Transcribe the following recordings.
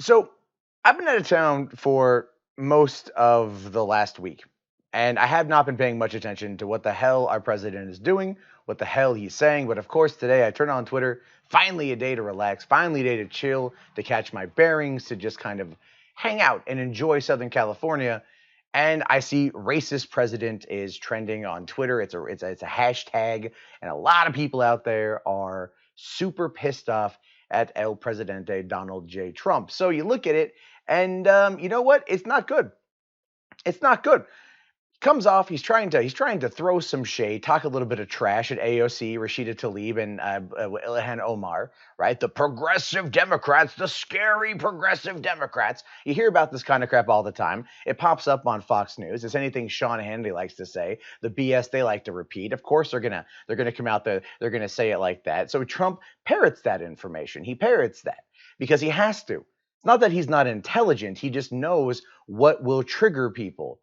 So I've been out of town for most of the last week, and I have not been paying much attention to what the hell our president is doing, what the hell he's saying. But of course, today I turn on Twitter, finally a day to relax, finally a day to chill, to catch my bearings, to just kind of hang out and enjoy Southern California. And I see racist president is trending on Twitter. It's a hashtag, and a lot of people out there are super pissed off at El Presidente Donald J. Trump. So you look at it, and you know what? It's not good. It's not good. Comes off. He's trying to throw some shade, talk a little bit of trash at AOC, Rashida Tlaib, and Ilhan Omar. Right, the progressive Democrats, the scary progressive Democrats. You hear about this kind of crap all the time. It pops up on Fox News. It's anything Sean Hannity likes to say. The BS they like to repeat. Of course, they're gonna come out there. They're gonna say it like that. So Trump parrots that information. He parrots that because he has to. It's not that he's not intelligent. He just knows what will trigger people.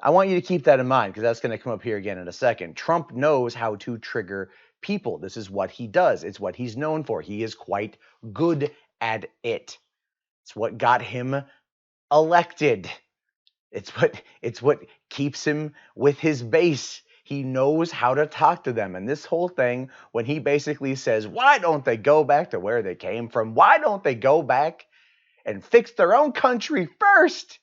I want you to keep that in mind because that's going to come up here again in a second. Trump knows how to trigger people. This is what he does. It's what he's known for. He is quite good at it. It's what got him elected. It's what keeps him with his base. He knows how to talk to them. And this whole thing, when he basically says, why don't they go back to where they came from? Why don't they go back and fix their own country first?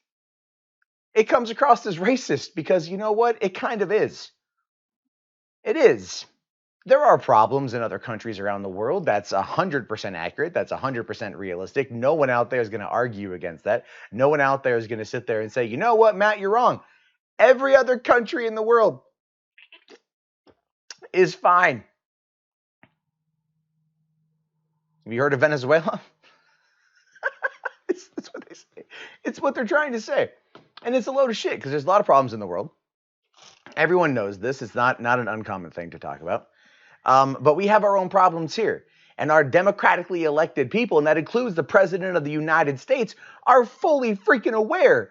It comes across as racist because you know what? It kind of is. It is. There are problems in other countries around the world. That's 100% accurate. That's 100% realistic. No one out there is going to argue against that. No one out there is going to sit there and say, you know what, Matt, you're wrong. Every other country in the world is fine. Have you heard of Venezuela? That's what they say. It's what they're trying to say. And it's a load of shit because there's a lot of problems in the world. Everyone knows this. It's not an uncommon thing to talk about. But we have our own problems here. And our democratically elected people, and that includes the President of the United States, are fully freaking aware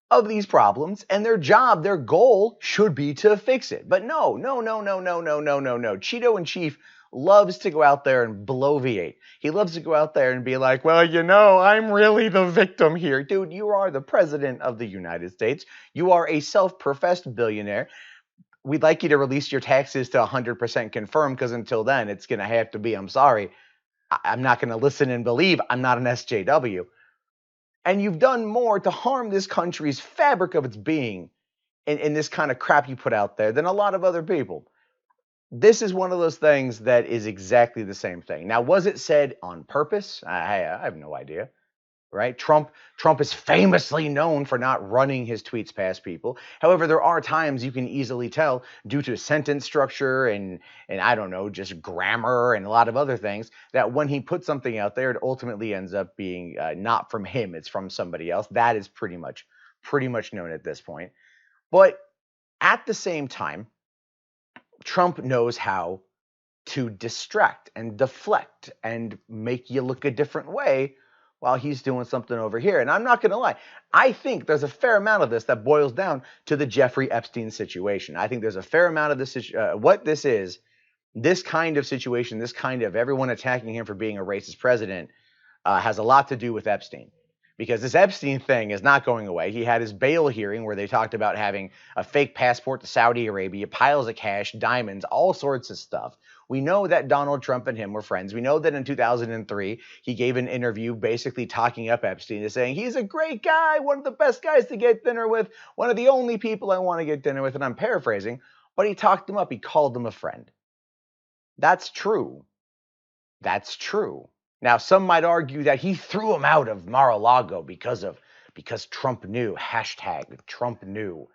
of these problems. And their job, their goal should be to fix it. But no, no, no, no, no, no, no, no, no. Cheeto in Chief loves to go out there and bloviate. He loves to go out there and be like, well, you know, I'm really the victim here. Dude, you are the President of the United States. You are a self-professed billionaire. We'd like you to release your taxes to 100% confirm because until then, it's going to have to be, I'm sorry, I'm not going to listen and believe. I'm not an SJW. And you've done more to harm this country's fabric of its being in this kind of crap you put out there than a lot of other people. This is one of those things that is exactly the same thing. Now, was it said on purpose? I have no idea. Right? Trump is famously known for not running his tweets past people. However, there are times you can easily tell due to sentence structure and I don't know, just grammar and a lot of other things that when he puts something out there, it ultimately ends up being not from him, it's from somebody else. That is pretty much known at this point. But at the same time, Trump knows how to distract and deflect and make you look a different way while he's doing something over here. And I'm not going to lie, I think there's a fair amount of this that boils down to the Jeffrey Epstein situation. I think there's a fair amount of this, what this is, this kind of situation, this kind of everyone attacking him for being a racist president has a lot to do with Epstein. Because this Epstein thing is not going away. He had his bail hearing where they talked about having a fake passport to Saudi Arabia, piles of cash, diamonds, all sorts of stuff. We know that Donald Trump and him were friends. We know that in 2003, he gave an interview basically talking up Epstein and saying, he's a great guy, one of the best guys to get dinner with, one of the only people I want to get dinner with. And I'm paraphrasing, but he talked him up. He called him a friend. That's true. That's true. Now, some might argue that he threw him out of Mar-a-Lago because Trump knew. Hashtag Trump knew.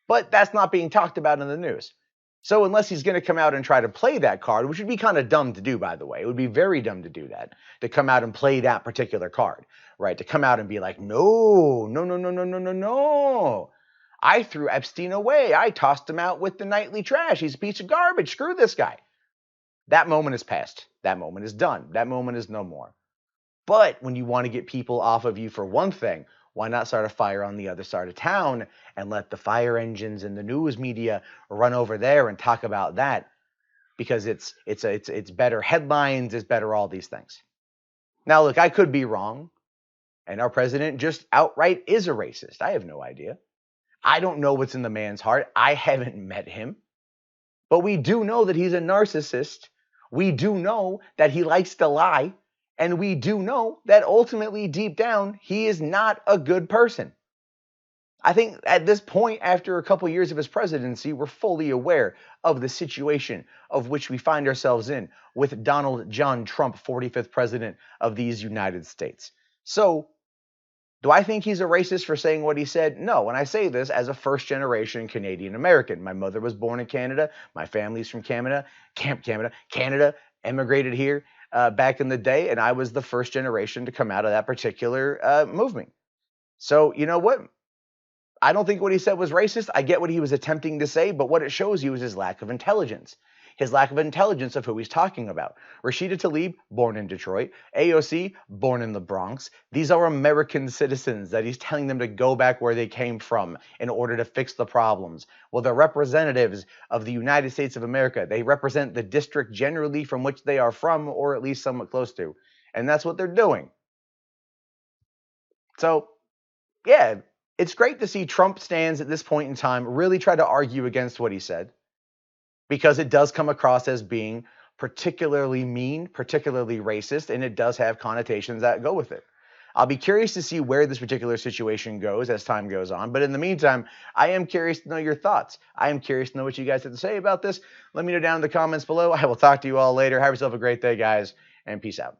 But that's not being talked about in the news. So unless he's going to come out and try to play that card, which would be kind of dumb to do, by the way. It would be very dumb to do that, to come out and play that particular card, right? To come out and be like, no, no, no, no, no, no, no, no. I threw Epstein away. I tossed him out with the nightly trash. He's a piece of garbage. Screw this guy. That moment is past. That moment is done. That moment is no more. But when you want to get people off of you for one thing, why not start a fire on the other side of town and let the fire engines and the news media run over there and talk about that? Because it's better headlines, it's better all these things. Now, look, I could be wrong. And our president just outright is a racist. I have no idea. I don't know what's in the man's heart. I haven't met him. But we do know that he's a narcissist. We do know that he likes to lie. And we do know that ultimately, deep down, he is not a good person. I think at this point, after a couple years of his presidency, we're fully aware of the situation of which we find ourselves in with Donald John Trump, 45th president of these United States. So, do I think he's a racist for saying what he said? No. And I say this as a first generation Canadian American. My mother was born in Canada. My family's from Canada, emigrated here back in the day. And I was the first generation to come out of that particular movement. So, you know what? I don't think what he said was racist. I get what he was attempting to say, but what it shows you is his lack of intelligence. His lack of intelligence of who he's talking about. Rashida Tlaib, born in Detroit. AOC, born in the Bronx. These are American citizens that he's telling them to go back where they came from in order to fix the problems. Well, they're representatives of the United States of America. They represent the district generally from which they are from, or at least somewhat close to. And that's what they're doing. So, yeah, it's great to see Trump stands at this point in time really try to argue against what he said, because it does come across as being particularly mean, particularly racist, and it does have connotations that go with it. I'll be curious to see where this particular situation goes as time goes on. But in the meantime, I am curious to know your thoughts. I am curious to know what you guys have to say about this. Let me know down in the comments below. I will talk to you all later. Have yourself a great day, guys, and peace out.